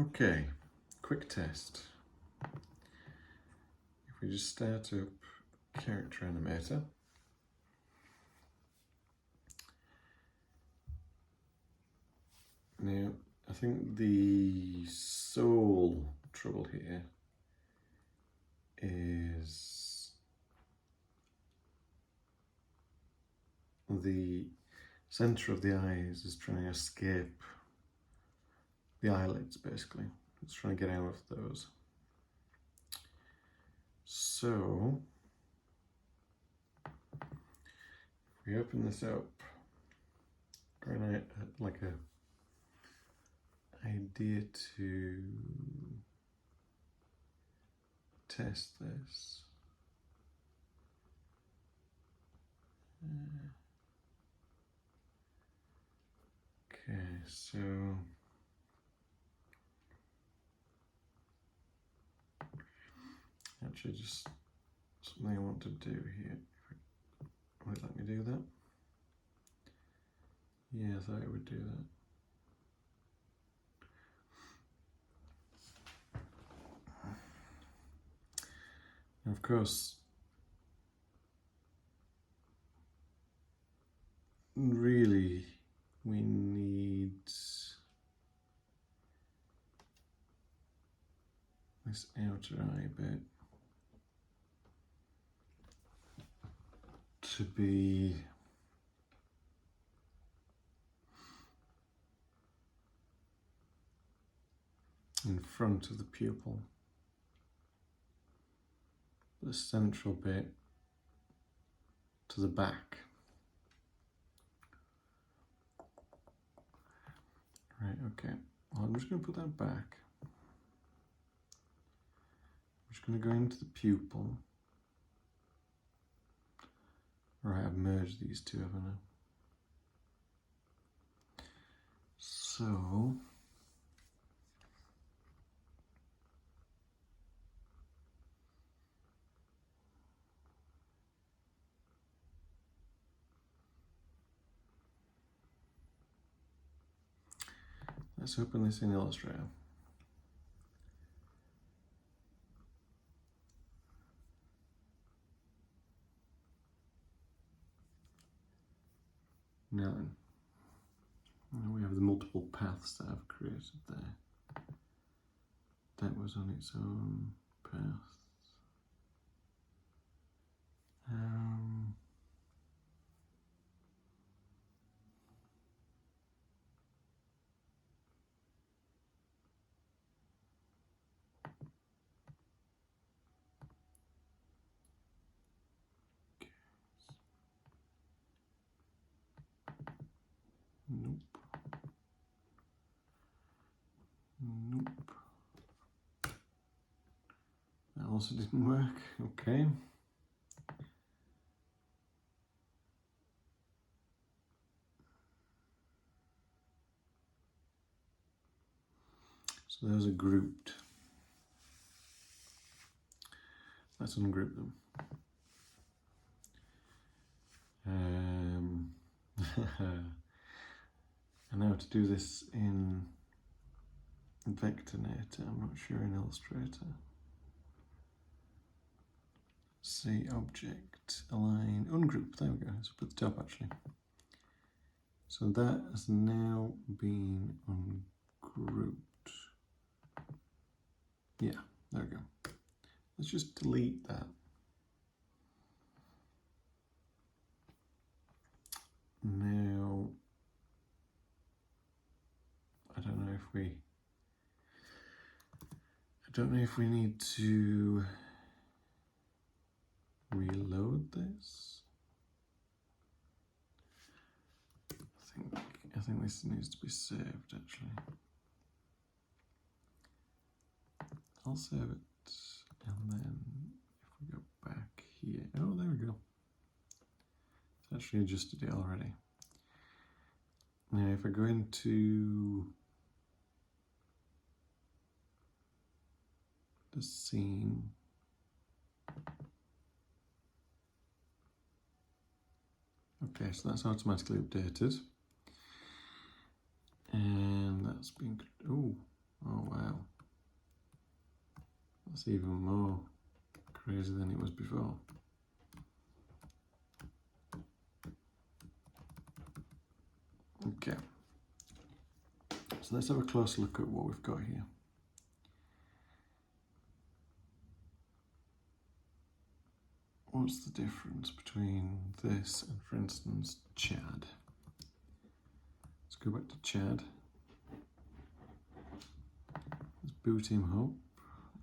Okay, quick test. If we just start up Character Animator. Now, I think the sole trouble here is the centre of the eyes is trying to escape the eyelids, basically. It's trying to get out of those. So, if we open this up, like a idea to test this. Okay, so actually just something I want to do here. Would it let me do that? Yeah, I thought it would do that. And of course, really, we need this outer eye bit to be in front of the pupil. The central bit to the back. Right, okay. Well, I'm just going to put that back. I'm just going to go into the pupil. Right, I've merged these two, haven't I? So, let's open this in Illustrator. Now we have the multiple paths that I've created there. That was on its own path. Nope. Nope. That also didn't work. Okay. So those are grouped. Let's ungroup them. And now to do this in Vectornator, I'm not sure in Illustrator. See object, align, ungroup, there we go, it's up at the top actually. So that has now been ungrouped. Yeah, there we go. Let's just delete that. Now, I don't know if we need to reload this. I think this needs to be saved actually. I'll save it, and then if we go back here, oh there we go. It's actually adjusted it already. Now if I go into the scene, okay, so that's automatically updated. And that's been, oh wow. That's even more crazy than it was before. Okay, so let's have a closer look at what we've got here. What's the difference between this and, for instance, Chad? Let's go back to Chad. Let's boot him up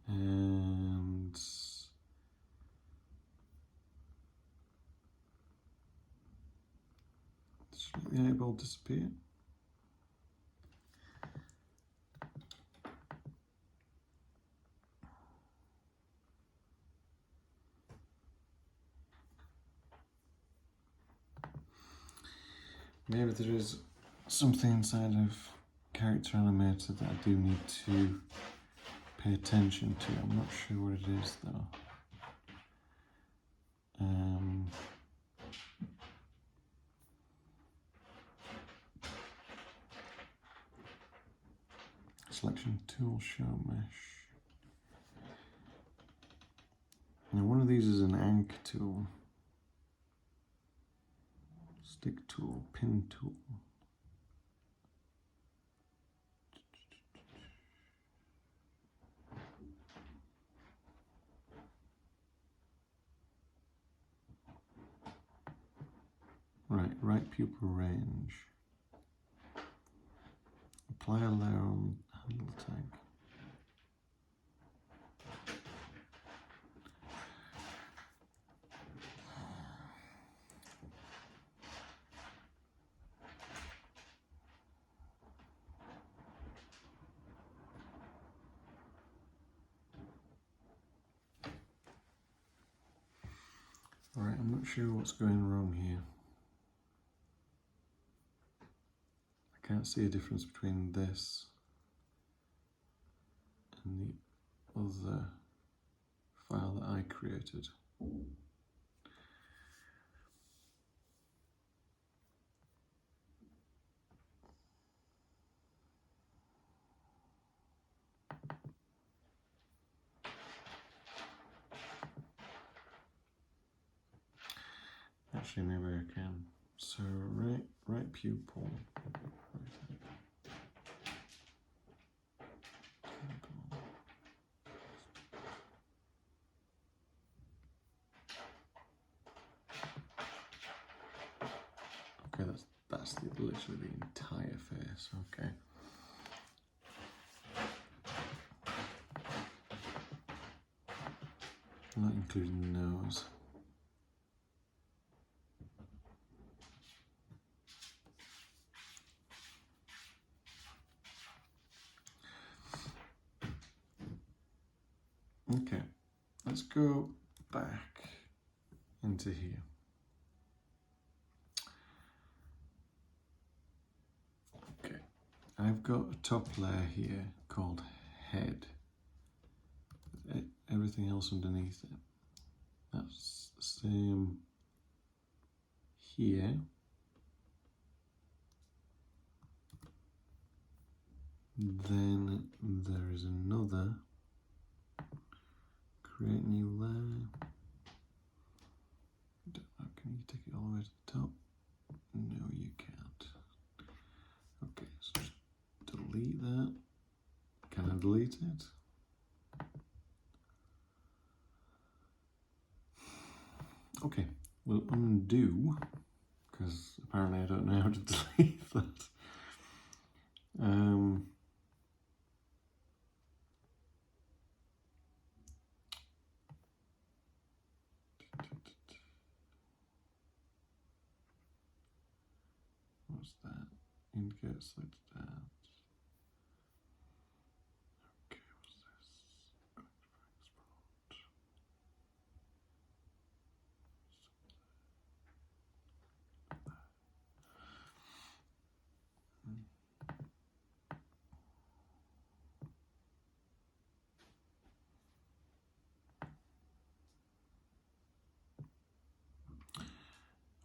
and just let the eyeball disappear. Maybe there is something inside of Character Animator that I do need to pay attention to. I'm not sure what it is though. Selection tool, show mesh. Now one of these is an anchor tool. Stick tool, pin tool. Right pupil range. Apply a layer on handle tag. Alright, I'm not sure what's going wrong here. I can't see a difference between this and the other file that I created. Actually, maybe I can. So right pupil. Okay, that's literally the entire face. Okay. Not including the nose. Okay, let's go back into here. Okay, I've got a top layer here called head. Everything else underneath it. That's the same here. Then there is another. Create new layer. Can you take it all the way to the top? No, you can't. Okay, so just delete that. Can I delete it? Okay, we'll undo, because apparently I don't know how to delete that. What's that? Indicate selected ads. Okay, what's this?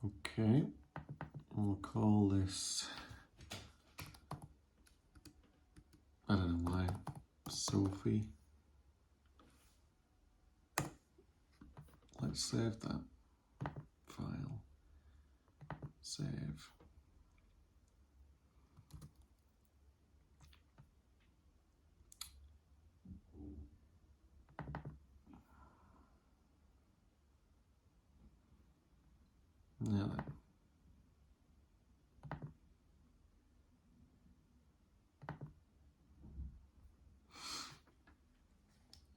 Okay, we'll call this, I don't know why, Sophie. let's save that file. Save. Now then.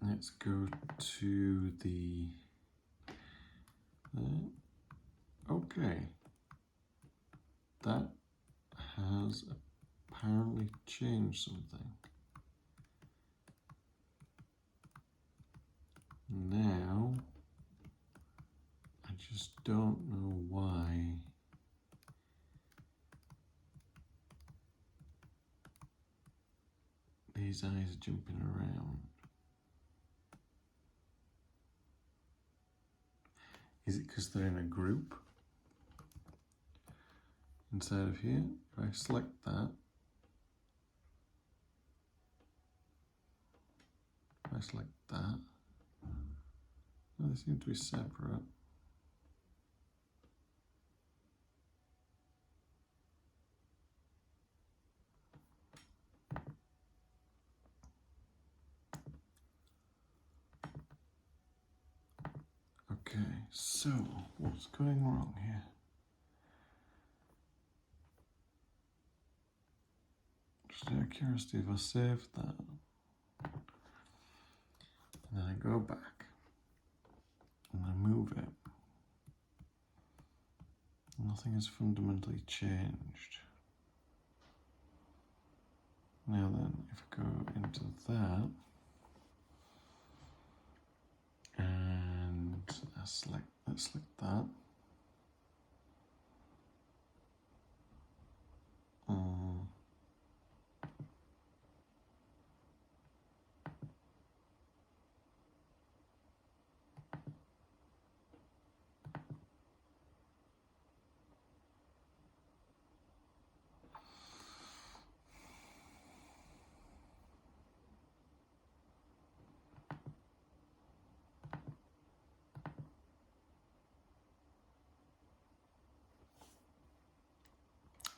Let's go to the, okay, that has apparently changed something. Now, I just don't know why these eyes are jumping around. Is it because they're in a group? Inside of here, if I select that, if I select that, well, they seem to be separate. Okay, so what's going wrong here? Just out of curiosity, if I save that, and then I go back, and I move it, nothing has fundamentally changed. Now then, if I go into that, and let's select that.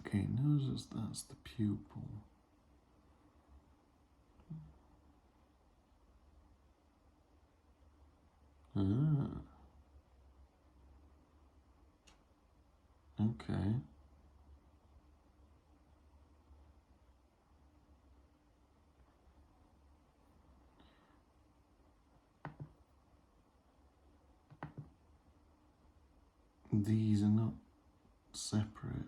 Okay, notice that's the pupil. Ah. Okay. These are not separated.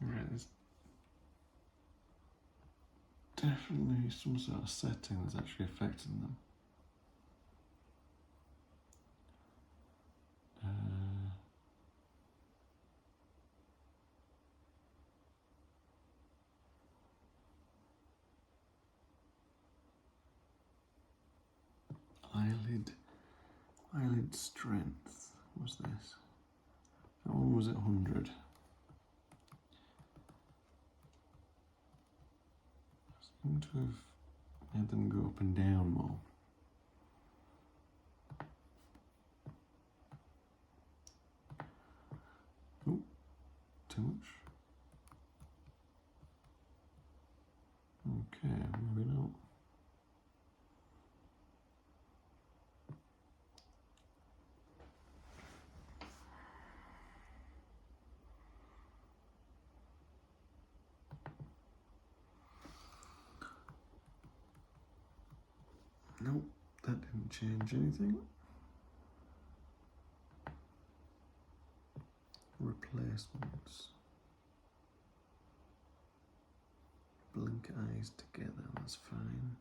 Right, there's definitely some sort of setting that's actually affecting them. Eyelid strength. What's this? That one was at 100. I seem to have made them go up and down more. Oh, too much. Okay, maybe not. Nope, that didn't change anything. Replacements. Blink eyes together, that's fine.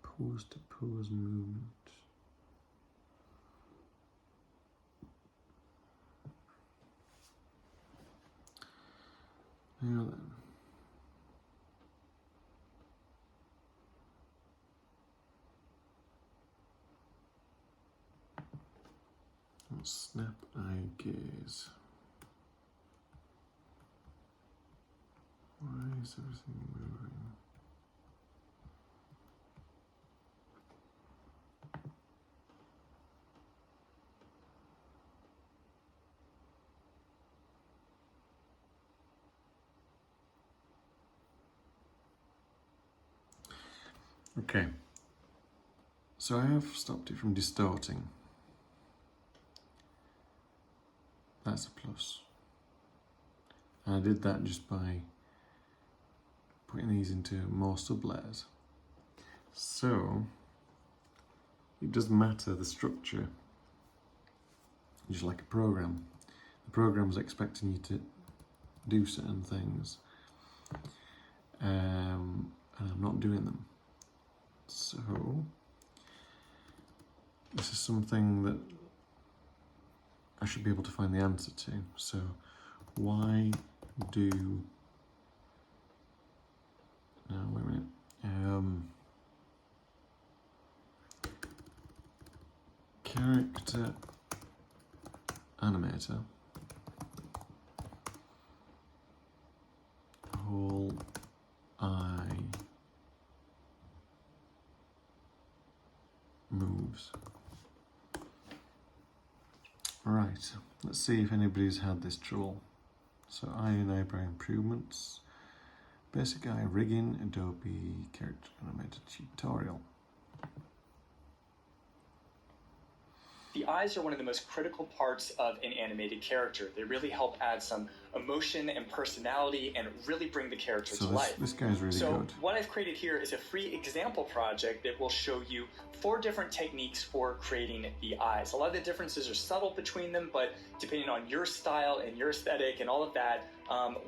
Pose to pose movement. Now then. Snap eye gaze. Why is everything moving? Okay, so I have stopped it from distorting. That's a plus. And I did that just by putting these into more sublayers. So it doesn't matter the structure, just like a program. The program's expecting you to do certain things, and I'm not doing them. So this is something that I should be able to find the answer to. So why do, no, wait a minute. Character Animator, whole eye moves. Right, let's see if anybody's had this trouble. So eye and eyebrow improvements, basic eye rigging, Adobe Character Animator tutorial. The eyes are one of the most critical parts of an animated character. They really help add some emotion and personality and really bring the character to life. This guy's really good. So what I've created here is a free example project that will show you 4 different techniques for creating the eyes. A lot of the differences are subtle between them, but depending on your style and your aesthetic and all of that,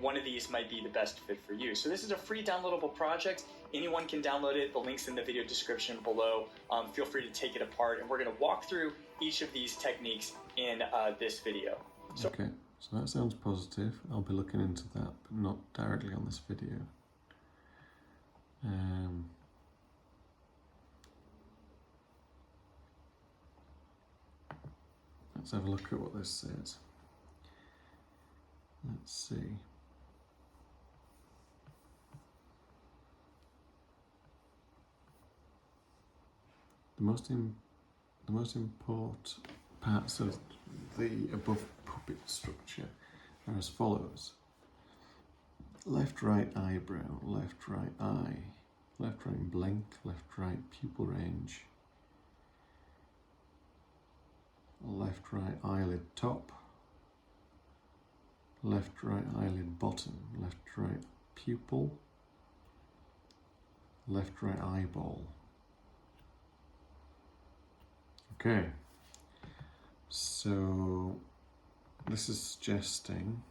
one of these might be the best fit for you. So this is a free downloadable project. Anyone can download it. The link's in the video description below. Feel free to take it apart, and we're going to walk through each of these techniques in this video. Okay, so that sounds positive. I'll be looking into that, but not directly on this video. Let's have a look at what this says. Let's see. The most important parts of the above puppet structure are as follows. Left, right eyebrow, left, right eye, left, right blink, left, right pupil range, left, right eyelid top, left, right eyelid bottom, left, right pupil, left, right eyeball. Okay, so this is suggesting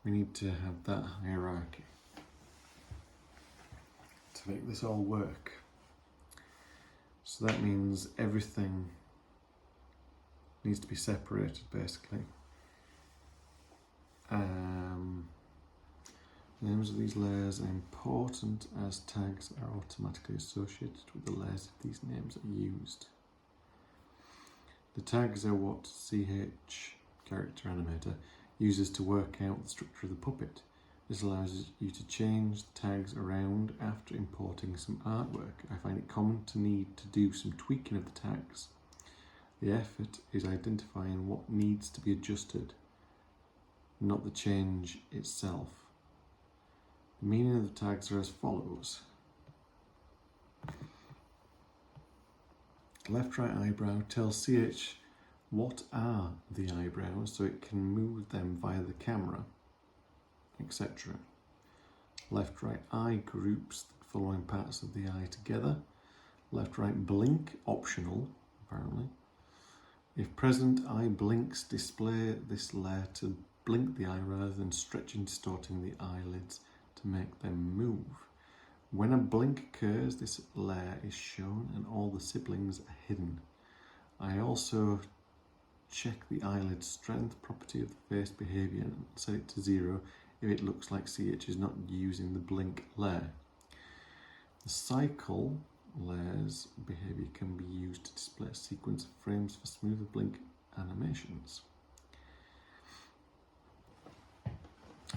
we need to have that hierarchy to make this all work. So that means everything needs to be separated, basically. Names of these layers are important as tags are automatically associated with the layers if these names are used. The tags are what CH, Character Animator, uses to work out the structure of the puppet. This allows you to change the tags around after importing some artwork. I find it common to need to do some tweaking of the tags. The effort is identifying what needs to be adjusted, not the change itself. The meaning of the tags are as follows. Left, right eyebrow tells CH what are the eyebrows so it can move them via the camera, etc. Left, right eye groups the following parts of the eye together. Left, right blink, optional, apparently. If present, eye blinks, display this layer to blink the eye rather than stretching, distorting the eyelids to make them move. When a blink occurs, this layer is shown and all the siblings are hidden. I also check the eyelid strength property of the face behavior and set it to 0 if it looks like CH is not using the blink layer. The cycle layer's behavior can be used to display a sequence of frames for smoother blink animations.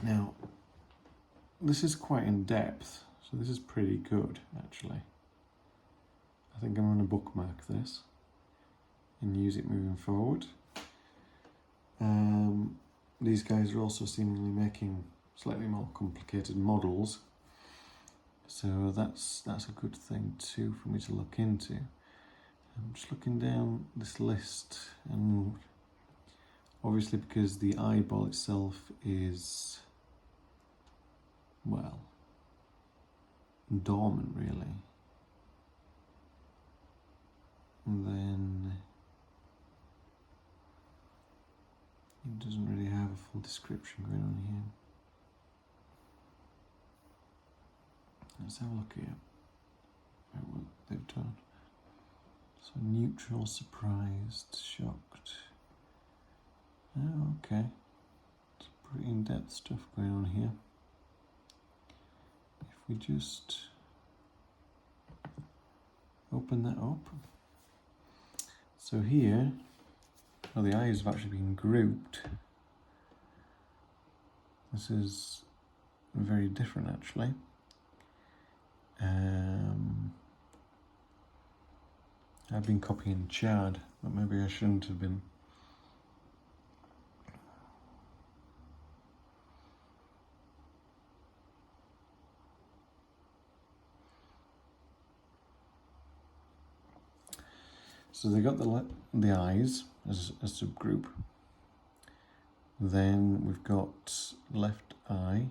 Now, this is quite in depth, so this is pretty good actually. I think I'm going to bookmark this and use it moving forward. These guys are also seemingly making slightly more complicated models, so that's a good thing too for me to look into. I'm just looking down this list, and obviously because the eyeball itself is, well, dormant really, and then it doesn't really have a full description going on here. Let's have a look here at what they've done. So neutral, surprised, shocked. Oh, okay. It's pretty in-depth stuff going on here. If we just open that up. So here, well, the eyes have actually been grouped. This is very different actually. I've been copying Chad, but maybe I shouldn't have been. So they got the eyes as a subgroup. Then we've got left eye,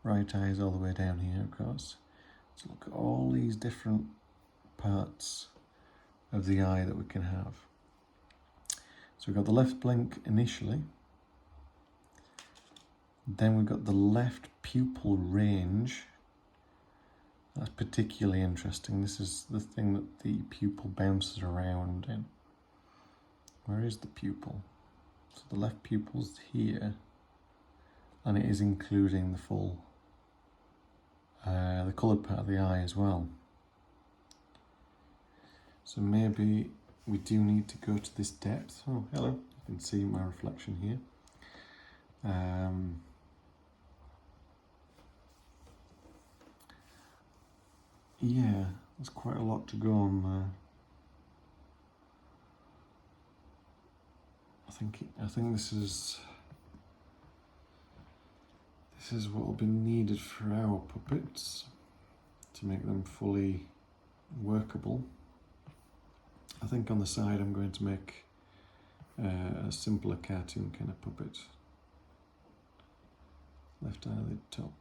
right eye is all the way down here, of course. So look at all these different parts of the eye that we can have. So we've got the left blink initially. Then we've got the left pupil range. That's particularly interesting. This is the thing that the pupil bounces around in. Where is the pupil? So the left pupil's here, and it is including the full, the coloured part of the eye as well. So maybe we do need to go to this depth. Oh, hello, you can see my reflection here. Yeah, there's quite a lot to go on there. I think this is what will be needed for our puppets to make them fully workable. I think on the side I'm going to make a simpler cartoon kind of puppet. Left eyelid top.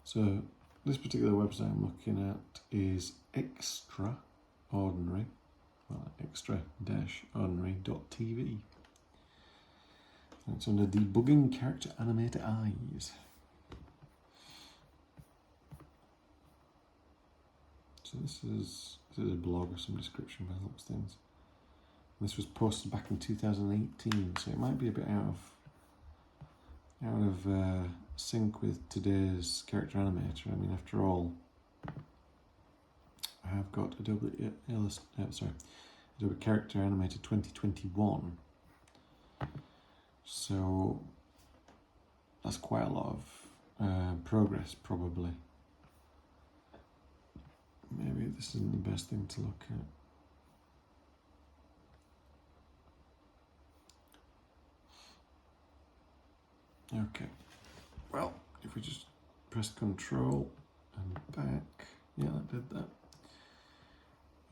So this particular website I'm looking at is extraordinary, well, extra-ordinary.tv. It's under debugging character animator eyes. So this is a blog or some description by the looks of things. This was posted back in 2018, so it might be a bit out of sync with today's Character Animator. I mean, after all, I have got Adobe Character Animator 2021. So that's quite a lot of progress, probably. Maybe this isn't the best thing to look at. Okay, well, if we just press Control and back, yeah, that did that.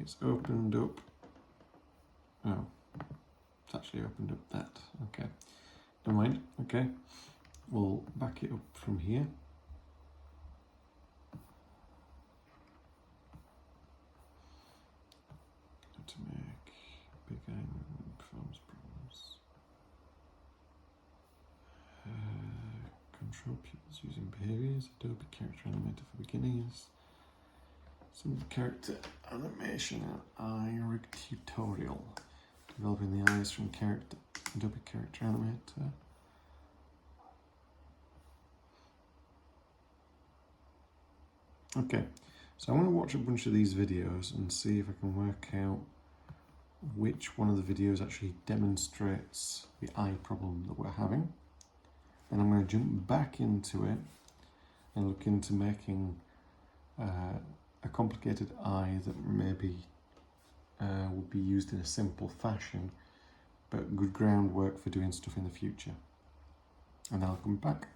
It's opened up, oh, it's actually opened up that, okay. Never mind, okay. We'll back it up from here. To make big performance problems. Show pupils using behaviors. Adobe Character Animator for beginners. Some character animation and eye rig tutorial. Developing the eyes from Adobe Character Animator. Okay, so I'm going to watch a bunch of these videos and see if I can work out which one of the videos actually demonstrates the eye problem that we're having. And I'm going to jump back into it and look into making a complicated eye that maybe would be used in a simple fashion, but good groundwork for doing stuff in the future. And I'll come back.